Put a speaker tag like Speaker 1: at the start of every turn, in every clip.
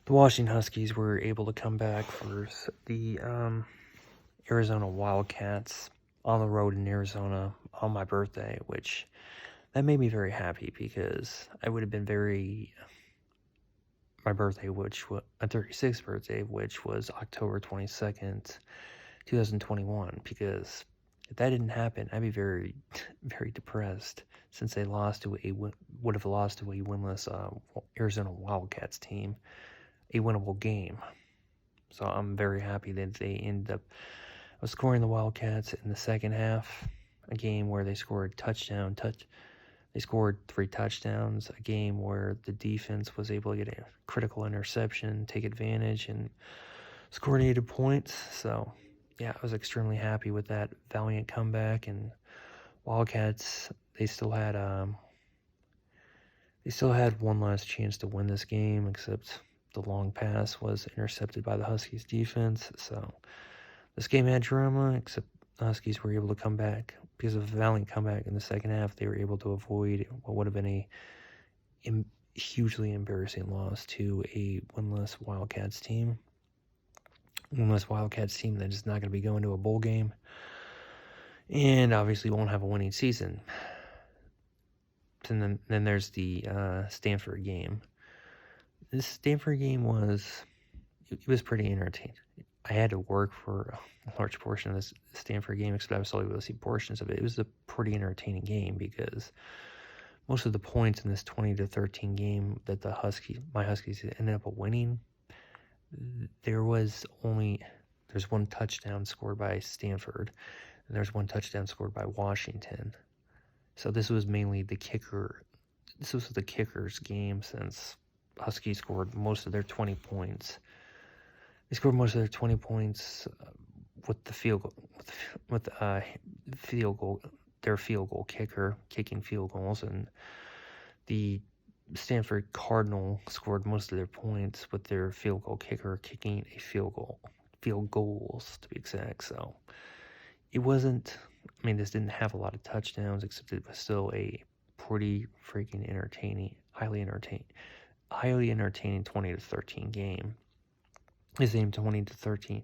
Speaker 1: the Washington Huskies were able to come back for the Arizona Wildcats on the road in Arizona on my birthday, which that made me very happy because I would have been my birthday, which was my 36th birthday, which was October 22nd, 2021, because if that didn't happen, I'd be very, very depressed since they would have lost to a winless Arizona Wildcats team, a winnable game. So I'm very happy that they ended up scoring the Wildcats in the second half, a game where they scored They scored 3 touchdowns, a game where the defense was able to get a critical interception, take advantage, and score 80 points. So, yeah, I was extremely happy with that valiant comeback. And Wildcats, they still had one last chance to win this game, except the long pass was intercepted by the Huskies defense. So this game had drama, except the Huskies were able to come back. Because of a valiant comeback in the second half, they were able to avoid what would have been a hugely embarrassing loss to a winless Wildcats team. Winless Wildcats team that is not going to be going to a bowl game, and obviously won't have a winning season. And then there's the Stanford game. This Stanford game was pretty entertaining. I had to work for a large portion of this Stanford game, except I was still able to see portions of it. It was a pretty entertaining game because most of the points in this 20-13 game that my Huskies ended up winning, there's one touchdown scored by Stanford, and there's one touchdown scored by Washington. So this was mainly the kicker. This was the kicker's game, since Huskies scored most of their 20 points. They scored most of their 20 points with the field goal, their field goal kicker kicking field goals, and the Stanford Cardinal scored most of their points with their field goal kicker kicking a field goals to be exact. So it wasn't. I mean, this didn't have a lot of touchdowns, except it was still a pretty freaking entertaining, highly entertaining 20-13 game. It's named 20-13,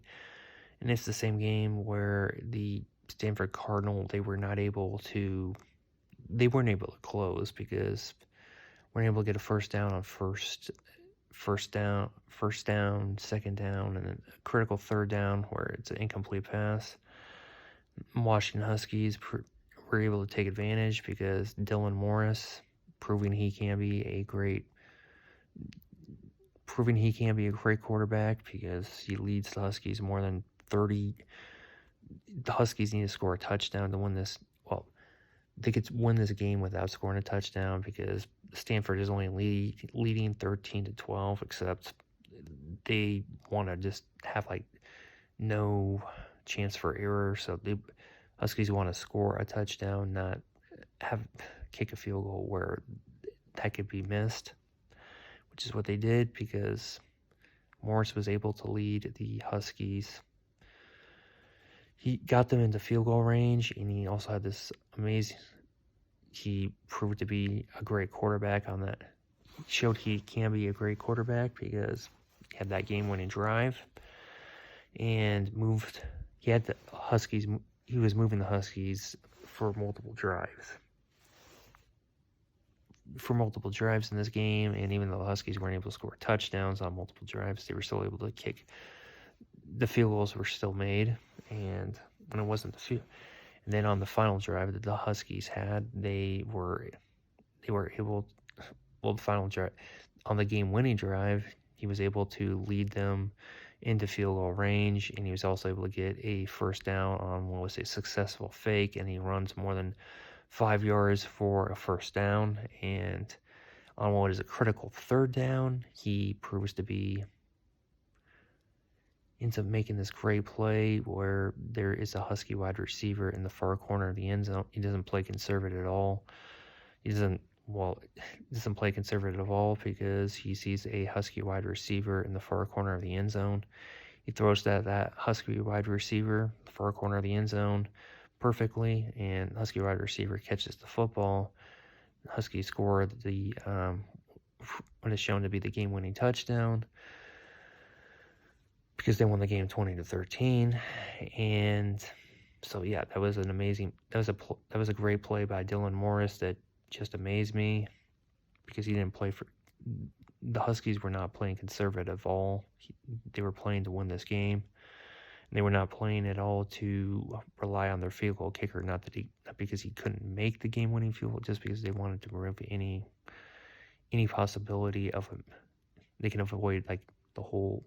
Speaker 1: and it's the same game where the Stanford Cardinal, they weren't able to close because weren't able to get a first down on first down, second down, and then a critical third down where it's an incomplete pass. Washington Huskies were able to take advantage because Dylan Morris proving he can be a great quarterback because he leads the Huskies more than 30. The Huskies need to score a touchdown to win this. Well, they could win this game without scoring a touchdown because Stanford is only leading 13-12, except they want to just have no chance for error. So the Huskies want to score a touchdown, not kick a field goal where that could be missed, which is what they did because Morris was able to lead the Huskies. He got them into field goal range, and he also had this he proved to be a great quarterback on that. He showed he can be a great quarterback because he had that game-winning drive and he was moving the Huskies for multiple drives in this game, and even though the Huskies weren't able to score touchdowns on multiple drives, they were still able to kick. The field goals were still made, and when it wasn't the field, and then on the final drive that the Huskies had, they were able. Well, the final drive on the game-winning drive, he was able to lead them into field goal range, and he was also able to get a first down on what was a successful fake, and he runs more than 5 yards for a first down, and on what is a critical third down, he ends up making this great play where there is a Husky wide receiver in the far corner of the end zone. He doesn't play conservative at all. He doesn't play conservative at all because he sees a Husky wide receiver in the far corner of the end zone. He throws that Husky wide receiver, the far corner of the end zone, perfectly, and Husky wide receiver catches the football. Huskies score what is shown to be the game-winning touchdown. because they won the game 20-13, and so yeah, that was a great play by Dylan Morris that just amazed me, because he didn't play for the Huskies. Were not playing conservative at all. They were playing to win this game. They were not playing at all to rely on their field goal kicker. Not because he couldn't make the game-winning field goal, just because they wanted to remove any possibility of they can avoid like the whole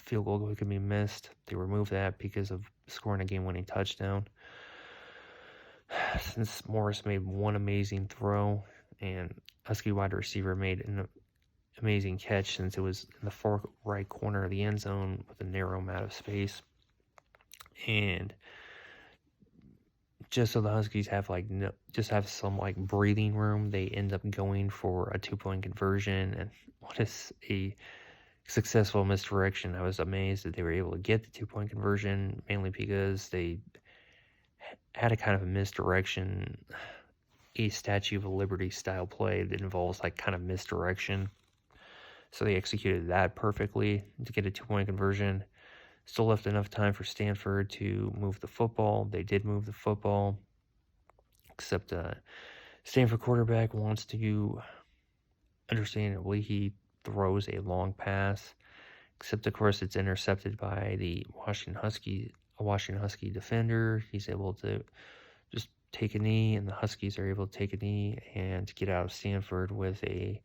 Speaker 1: field goal could be missed. They removed that because of scoring a game-winning touchdown. Since Morris made one amazing throw, and Husky wide receiver made an amazing catch, since it was in the far right corner of the end zone with a narrow amount of space. And just so the Huskies have some like breathing room, they end up going for a 2-point conversion. And what is a successful misdirection. I was amazed that they were able to get the 2-point conversion, mainly because they had a kind of a misdirection, a Statue of Liberty style play that involves like kind of misdirection. So they executed that perfectly to get a 2-point conversion. Still left enough time for Stanford to move the football. They did move the football, except Stanford quarterback wants to, understandably, he throws a long pass, except of course it's intercepted by the Washington Husky defender. He's able to just take a knee, and the Huskies are able to take a knee and get out of Stanford with a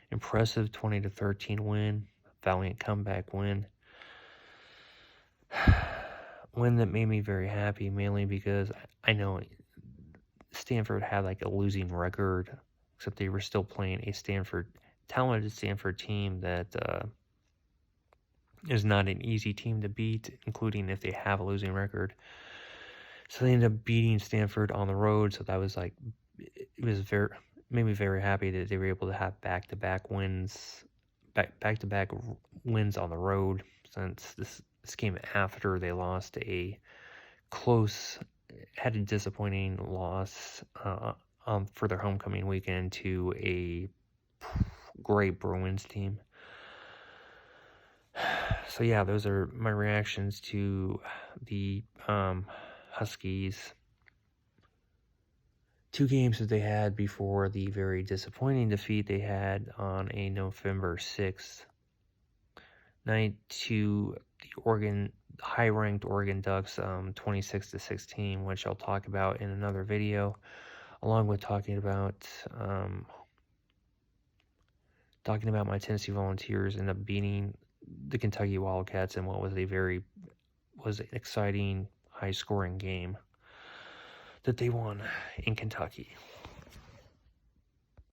Speaker 1: impressive 20-13 win, valiant comeback win. Win that made me very happy, mainly because I know Stanford had like a losing record, except they were still playing a talented Stanford team that is not an easy team to beat, including if they have a losing record. So they ended up beating Stanford on the road. So that was like, made me very happy that they were able to have back-to-back wins on the road, since this came after they lost had a disappointing loss for their homecoming weekend to a great Bruins team. So yeah, those are my reactions to the Huskies. 2 games that they had before the very disappointing defeat they had on a November 6th night to the high-ranked Oregon Ducks, 26-16, which I'll talk about in another video, along with talking about my Tennessee Volunteers end up beating the Kentucky Wildcats in what was an exciting, high-scoring game that they won in Kentucky.